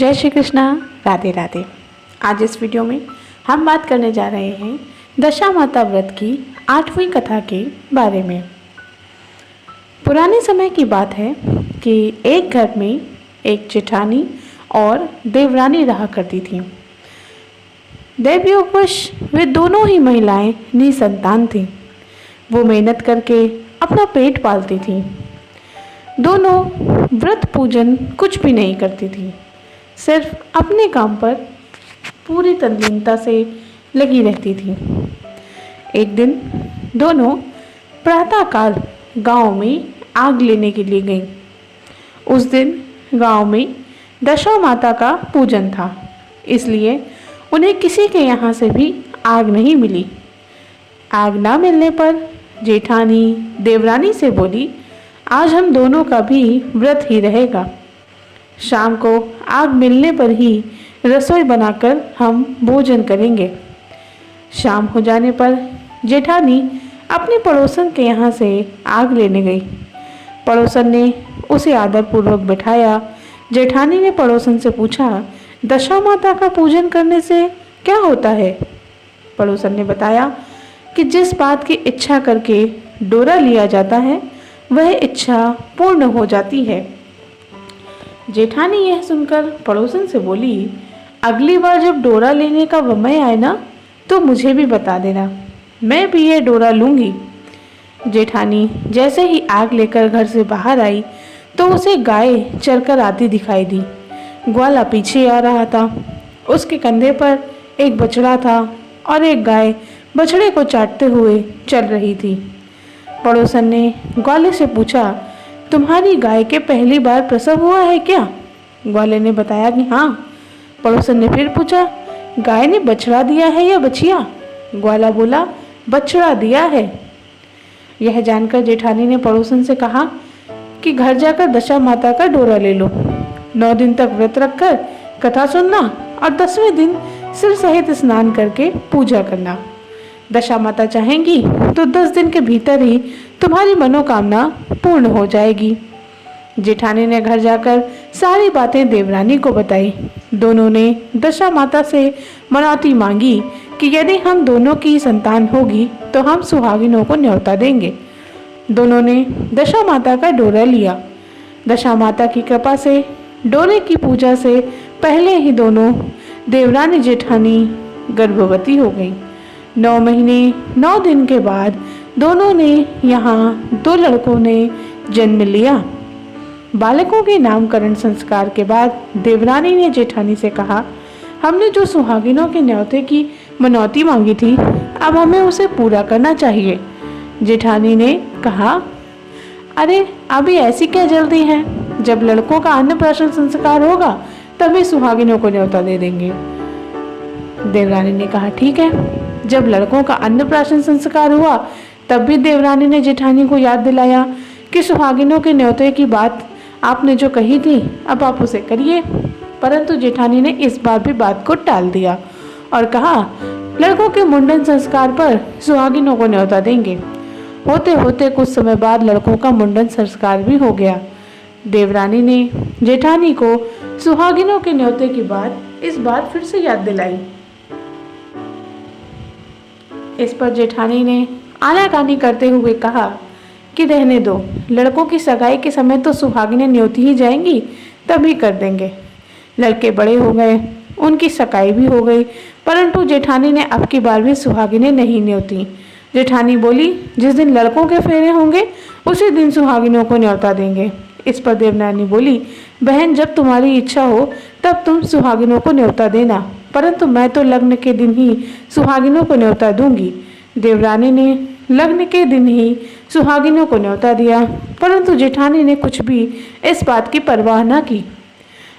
जय श्री कृष्णा, राधे राधे। आज इस वीडियो में हम बात करने जा रहे हैं दशा माता व्रत की 8वीं कथा के बारे में। पुराने समय की बात है कि एक घर में एक जेठानी और देवरानी रहा करती थीं। दैवयोगवश वे दोनों ही महिलाएं निसंतान थीं। वो मेहनत करके अपना पेट पालती थीं। दोनों व्रत पूजन कुछ भी नहीं करती थीं, सिर्फ अपने काम पर पूरी तल्लीनता से लगी रहती थीं। एक दिन दोनों प्रातःकाल गांव में आग लेने के लिए गईं। उस दिन गांव में दशा माता का पूजन था, इसलिए उन्हें किसी के यहाँ से भी आग नहीं मिली। आग ना मिलने पर जेठानी देवरानी से बोली, आज हम दोनों का भी व्रत ही रहेगा। शाम को आग मिलने पर ही रसोई बनाकर हम भोजन करेंगे। शाम हो जाने पर जेठानी अपने पड़ोसन के यहाँ से आग लेने गई। पड़ोसन ने उसे आदरपूर्वक बिठाया। जेठानी ने पड़ोसन से पूछा, दशा माता का पूजन करने से क्या होता है? पड़ोसन ने बताया कि जिस बात की इच्छा करके डोरा लिया जाता है वह इच्छा पूर्ण हो जाती है। जेठानी यह सुनकर पड़ोसन से बोली, अगली बार जब डोरा लेने का समय आए ना तो मुझे भी बता देना, मैं भी ये डोरा लूँगी। जेठानी जैसे ही आग लेकर घर से बाहर आई तो उसे गाय चरकर आती दिखाई दी। ग्वाला पीछे आ रहा था। उसके कंधे पर एक बछड़ा था और एक गाय बछड़े को चाटते हुए चल रही थी। पड़ोसन ने ग्वाले से पूछा, तुम्हारी गाय के पहली बार प्रसव हुआ है क्या? ग्वाले ने बताया कि हाँ। पड़ोसन ने फिर पूछा, गाय ने बछड़ा दिया है या बछिया? ग्वाला बोला, बछड़ा दिया है। यह जानकर जेठानी ने पड़ोसन से कहा कि घर जाकर दशा माता का डोरा ले लो। 9 दिन तक व्रत रखकर कथा सुनना और 10वें दिन सिर सहित स्नान करके पूजा करना। दशा माता चाहेंगी तो 10 दिन के भीतर ही तुम्हारी मनोकामना पूर्ण हो जाएगी। जेठानी ने घर जाकर सारी बातें देवरानी को बताई। दोनों ने दशा माता से मनौती मांगी कि यदि हम दोनों की संतान होगी तो हम सुहागिनों को न्योता देंगे। दोनों ने दशा माता का डोरा लिया। दशा माता की कृपा से डोरे की पूजा से पहले ही दोनों देवरानी जेठानी गर्भवती हो गईं। 9 महीने 9 दिन के बाद दोनों ने यहाँ 2 लड़कों ने जन्म लिया। बालकों के नामकरण संस्कार के बाद देवरानी ने जेठानी से कहा, हमने जो सुहागिनों के न्योते की मनौती मांगी थी अब हमें उसे पूरा करना चाहिए। जेठानी ने कहा, अरे अभी ऐसी क्या जल्दी है? जब लड़कों का अन्नप्राशन संस्कार होगा तभी सुहागिनों को न्योता दे देंगे। देवरानी ने कहा, ठीक है। जब लड़कों का अन्नप्राशन संस्कार हुआ तब भी देवरानी ने जेठानी को याद दिलाया कि सुहागिनों के न्योते की बात आपने जो कही थी अब आप उसे करिए। परंतु जेठानी ने इस बार भी बात को टाल दिया और कहा, लड़कों के मुंडन संस्कार पर सुहागिनों को न्योता देंगे। होते होते कुछ समय बाद लड़कों का मुंडन संस्कार भी हो गया। देवरानी ने जेठानी को सुहागिनों के न्योते की बात इस बार फिर से याद दिलाई। इस पर जेठानी ने आनाकानी करते हुए कहा कि रहने दो, लड़कों की सगाई के समय तो सुहागिनें न्योती ही जाएंगी, तभी कर देंगे। लड़के बड़े हो गए, उनकी सगाई भी हो गई, परंतु जेठानी ने अब की बार भी सुहागिनें नहीं न्योती। जेठानी बोली, जिस दिन लड़कों के फेरे होंगे उसी दिन सुहागिनों को न्योता देंगे। इस पर देवरानी बोली, बहन जब तुम्हारी इच्छा हो तब तुम सुहागिनों को न्योता देना, परंतु मैं तो लग्न के दिन ही सुहागिनों को न्योता दूंगी। देवरानी ने लग्न के दिन ही सुहागिनों को न्योता दिया, परंतु जेठानी ने कुछ भी इस बात की परवाह न की।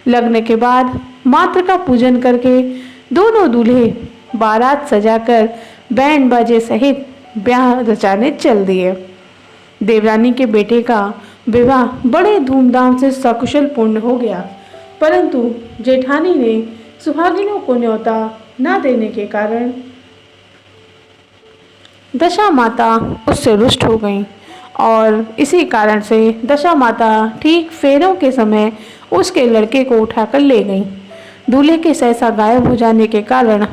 लग्न के बाद मातृ का पूजन करके दोनों दूल्हे बारात सजाकर बैंड बाजे सहित ब्याह रचाने चल दिए। देवरानी के बेटे का विवाह बड़े धूमधाम से सकुशल पूर्ण हो गया, परंतु जेठानी ने सुहागिनों को न्योता न देने के कारण दशा माता उससे रुष्ट हो गईं और इसी कारण से दशा माता ठीक फेरों के समय उसके लड़के को उठाकर ले गईं। दूल्हे के सहसा गायब हो जाने के कारण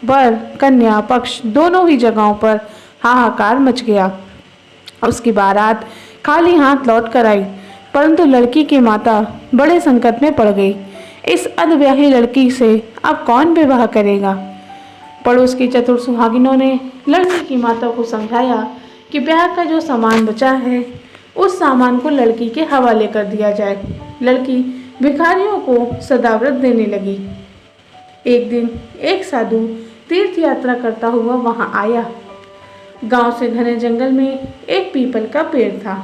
वर कन्या पक्ष दोनों ही जगहों पर हाहाकार मच गया। उसकी बारात खाली हाथ लौट कर आई, परंतु लड़की की माता बड़े संकट में पड़ गई। इस अधब्याही लड़की से अब कौन विवाह करेगा? पड़ोस की चतुर सुहागिनों ने लड़की की माता को समझाया कि ब्याह का जो सामान बचा है उस सामान को लड़की के हवाले कर दिया जाए। लड़की भिखारियों को सदाव्रत देने लगी। एक दिन एक साधु तीर्थ यात्रा करता हुआ वहां आया। गांव से घने जंगल में एक पीपल का पेड़ था।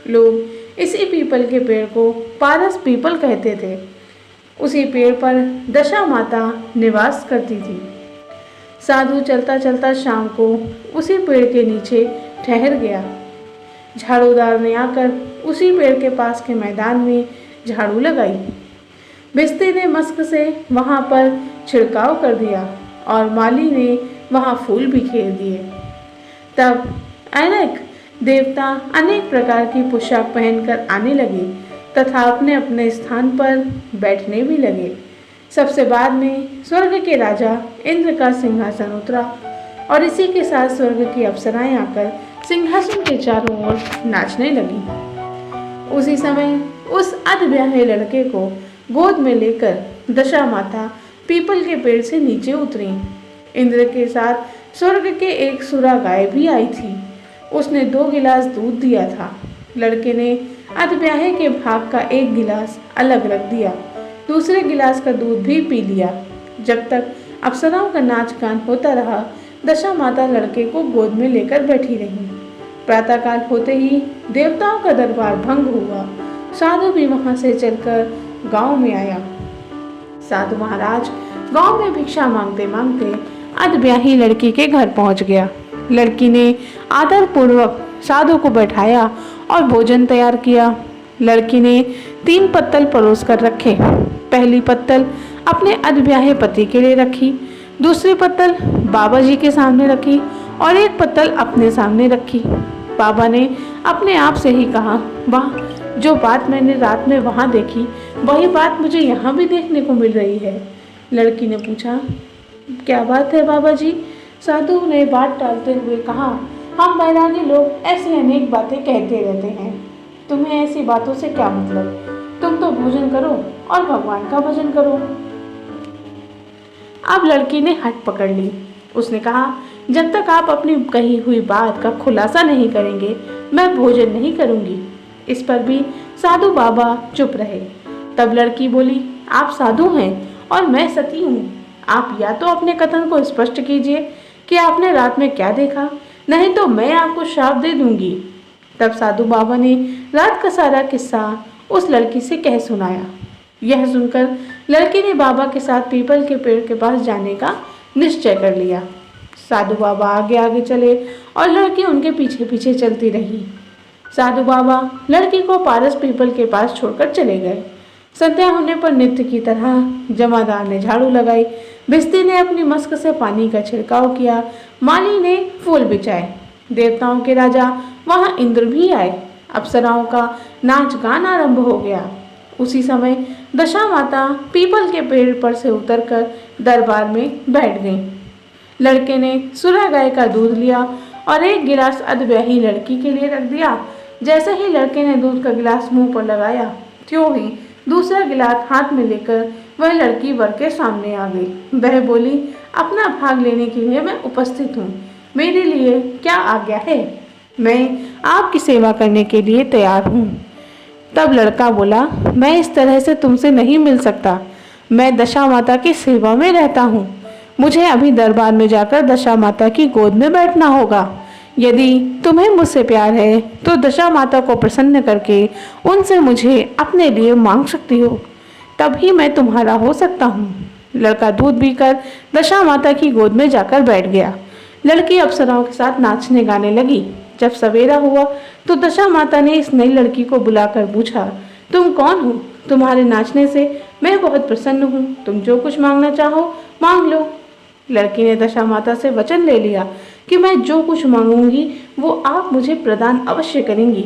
लोग इसी पीपल के पेड़ को पारस पीपल कहते थे। उसी पेड़ पर दशा माता निवास करती थी। साधु चलता चलता शाम को उसी पेड़ के नीचे ठहर गया। झाड़ूदार ने आकर उसी पेड़ के पास के मैदान में झाड़ू लगाई। बिस्ती ने मस्क से वहां पर छिड़काव कर दिया और माली ने वहां फूल बिखेर दिए। तब अनेक देवता अनेक प्रकार की पोशाक पहनकर आने लगे तथा अपने अपने स्थान पर बैठने भी लगे। सबसे बाद में स्वर्ग के राजा इंद्र का सिंहासन उतरा और इसी के साथ स्वर्ग की अप्सराएं आकर सिंहासन के चारों ओर नाचने लगी। उसी समय उस अधब्याहे लड़के को गोद में लेकर दशा माता पीपल के पेड़ से नीचे उतरी। इंद्र के साथ स्वर्ग के एक सुरा गाय भी आई थी। उसने 2 गिलास दूध दिया था। लड़के ने अधब्याहे के भाग का 1 गिलास अलग रख दिया। दूसरे गिलास का दूध भी पी लिया। जब तक अप्सराओं का नाच गान होता रहा, दशा माता लड़के को गोद में लेकर बैठी रही। प्रातःकाल होते ही देवताओं का दरबार भंग हुआ। साधु भी वहां से चलकर गांव में आया। साधु महाराज गांव में भिक्षा मांगते मांगते अधब्याही लड़की के घर पहुंच गया। लड़की ने आदर पूर्वक साधु को बैठाया और भोजन तैयार किया। लड़की ने 3 पत्तल परोस कर रखे। पहली पत्तल अपने अधब्याहे पति के लिए रखी, दूसरी पत्तल बाबा जी के सामने रखी और एक पत्तल अपने सामने रखी। बाबा ने अपने आप से ही कहा, वाह, जो बात मैंने रात में वहाँ देखी वही बात मुझे यहाँ भी देखने को मिल रही है। लड़की ने पूछा, क्या बात है बाबा जी? साधु ने बात टालते हुए कहा, हम बैरागी लोग ऐसी अनेक बातें कहते रहते हैं, तुम्हें ऐसी बातों से क्या मतलब? तुम तो भोजन करो और भगवान का भजन करो। अब लड़की ने हट पकड़ ली। उसने कहा, जब तक आप अपनी कही हुई बात का खुलासा नहीं करेंगे मैं भोजन नहीं करूंगी। इस पर भी साधु बाबा चुप रहे। तब लड़की बोली, आप साधु हैं और मैं सती हूँ। आप या तो अपने कथन को स्पष्ट कीजिए कि आपने रात में क्या देखा, नहीं तो मैं आपको श्राप दे दूंगी। तब साधु बाबा ने रात का सारा किस्सा उस लड़की से कह सुनाया। यह सुनकर लड़की ने बाबा के साथ पीपल के पेड़ के पास जाने का निश्चय कर लिया। साधु बाबा आगे आगे चले और लड़की उनके पीछे पीछे चलती रही। साधु बाबा लड़की को पारस पीपल के पास छोड़कर चले गए। संध्या होने पर नित्य की तरह जमादार ने झाड़ू लगाई, बिस्ती ने अपनी मस्क से पानी का छिड़काव किया, माली ने फूल बिछाए। देवताओं के राजा वहां इंद्र भी आए। अप्सराओं का नाच गान आरंभ हो गया। उसी समय दशा माता पीपल के पेड़ पर से उतरकर दरबार में बैठ गई। लड़के ने सुरा गाय का दूध लिया और 1 गिलास अधब्याही लड़की के लिए रख दिया। जैसे ही लड़के ने दूध का गिलास मुंह पर लगाया, त्यों ही दूसरा गिलास हाथ में लेकर वह लड़की वर के सामने आ गई। वह बोली, अपना भाग लेने के लिए मैं उपस्थित हूँ, मेरे लिए क्या आज्ञा है? मैं आपकी सेवा करने के लिए तैयार हूँ। तब लड़का बोला, मैं इस तरह से तुमसे नहीं मिल सकता। मैं दशा माता की सेवा में रहता हूँ। मुझे अभी दरबार में जाकर दशा माता की गोद में बैठना होगा। यदि तुम्हें मुझसे प्यार है तो दशा माता को प्रसन्न करके उनसे मुझे अपने लिए मांग सकती हो, तभी मैं तुम्हारा हो सकता हूँ। लड़का दूध पीकर दशा माता की गोद में जाकर बैठ गया। लड़की अप्सराओं के साथ नाचने गाने लगी। जब सवेरा हुआ तो दशा माता ने इस नई लड़की को बुलाकर पूछा, तुम कौन हो? तुम्हारे नाचने से मैं बहुत प्रसन्न हूँ, तुम जो कुछ मांगना चाहो मांग लो। लड़की ने दशा माता से वचन ले लिया कि मैं जो कुछ मांगूंगी वो आप मुझे प्रदान अवश्य करेंगी।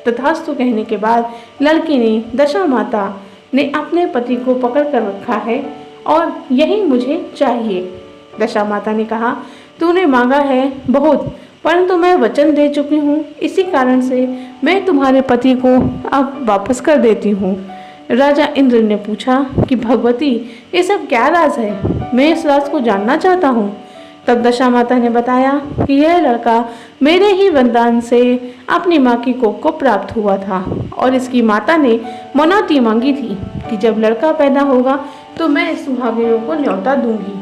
तथास्तु कहने के बाद लड़की ने दशा माता ने अपने पति को पकड़ कर रखा है और यही मुझे चाहिए। दशा माता ने कहा, तूने मांगा है बहुत, परंतु मैं वचन दे चुकी हूँ, इसी कारण से मैं तुम्हारे पति को अब वापस कर देती हूँ। राजा इंद्र ने पूछा कि भगवती, ये सब क्या राज है? मैं इस राज को जानना चाहता हूँ। तब दशा माता ने बताया कि यह लड़का मेरे ही वरदान से अपनी माँ की कोख को प्राप्त हुआ था और इसकी माता ने मनौती मांगी थी कि जब लड़का पैदा होगा तो मैं इस सुहागिनों को न्योता दूंगी,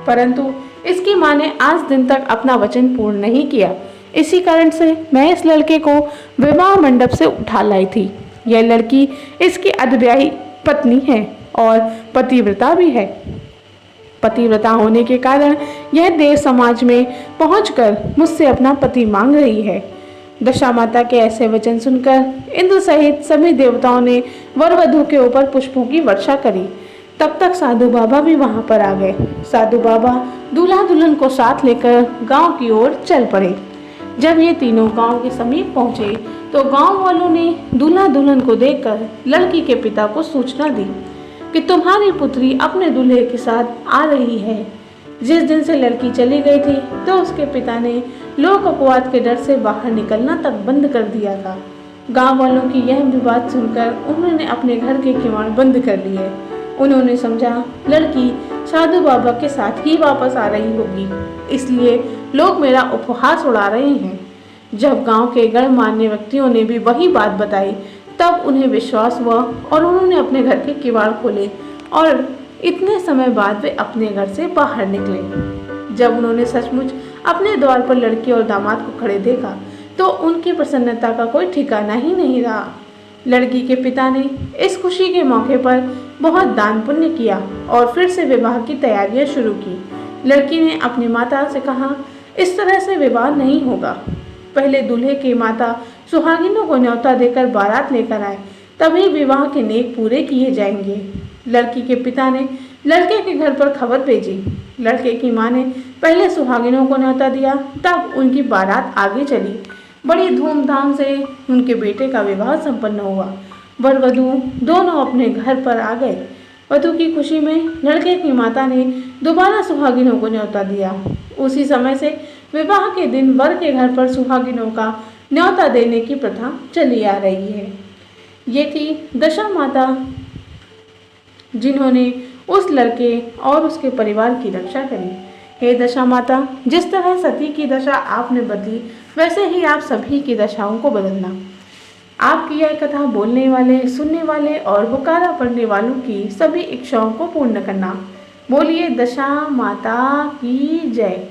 परंतु इसकी माँ ने आज दिन तक अपना वचन पूर्ण नहीं किया। इसी कारण से मैं इस लड़के को विवाह मंडप से उठा लाई थी। यह लड़की इसकी अविवाहित पत्नी है और पतिव्रता भी है। पतिव्रता होने के कारण यह देव समाज में पहुंचकर मुझसे अपना पति मांग रही है। दशा माता के ऐसे वचन सुनकर इंद्र सहित सभी देवताओं ने वर वधू के ऊपर पुष्पों की वर्षा करी। तब तक साधु बाबा भी वहां पर आ गए। साधु बाबा दूल्हा दुल्हन को साथ लेकर गांव की ओर चल पड़े। जब ये तीनों गांव के समीप पहुंचे तो गांव वालों ने दूल्हा दुल्हन को देखकर लड़की के पिता को सूचना दी कि तुम्हारी पुत्री अपने दूल्हे के साथ आ रही है। जिस दिन से लड़की चली गई थी तो उसके पिता ने लोक अपवाद के डर से बाहर निकलना तक बंद कर दिया था। गांव वालों की यह विवाद सुनकर उन्होंने अपने घर के किवाड़ बंद कर लिए। उन्होंने समझा लड़की साधु बाबा के साथ ही वापस आ रही होगी, इसलिए लोग मेरा उपहास उड़ा रहे हैं। जब गांव के गणमान्य व्यक्तियों ने भी वही बात बताई तब उन्हें विश्वास हुआ और उन्होंने अपने घर के किवाड़ खोले और इतने समय बाद वे अपने घर से बाहर निकले। जब उन्होंने सचमुच अपने द्वार पर लड़की और दामाद को खड़े देखा तो उनकी प्रसन्नता का कोई ठिकाना ही नहीं रहा। लड़की के पिता ने इस खुशी के मौके पर बहुत दान पुण्य किया और फिर से विवाह की तैयारियां शुरू की। लड़की ने अपनी माता से कहा, इस तरह से विवाह नहीं होगा। पहले दूल्हे की माता सुहागिनों को न्योता देकर बारात लेकर आए, तभी विवाह के नेक पूरे किए जाएंगे। लड़की के पिता ने लड़के के घर पर खबर भेजी। लड़के की माँ ने पहले सुहागिनों को न्योता दिया, तब उनकी बारात आगे चली। बड़ी धूमधाम से उनके बेटे का विवाह संपन्न हुआ। वर वधू दोनों अपने घर पर आ गए। वधू की खुशी में लड़के की माता ने दोबारा सुहागिनों को न्योता दिया। उसी समय से विवाह के दिन वर के घर पर सुहागिनों का न्योता देने की प्रथा चली आ रही है। ये थी दशा माता, जिन्होंने उस लड़के और उसके परिवार की रक्षा करी। हे दशा माता, जिस तरह सती की दशा आपने बदली, वैसे ही आप सभी की दशाओं को बदलना। आपकी यह कथा बोलने वाले, सुनने वाले और हुकारा पढ़ने वालों की सभी इच्छाओं को पूर्ण करना। बोलिए दशा माता की जय।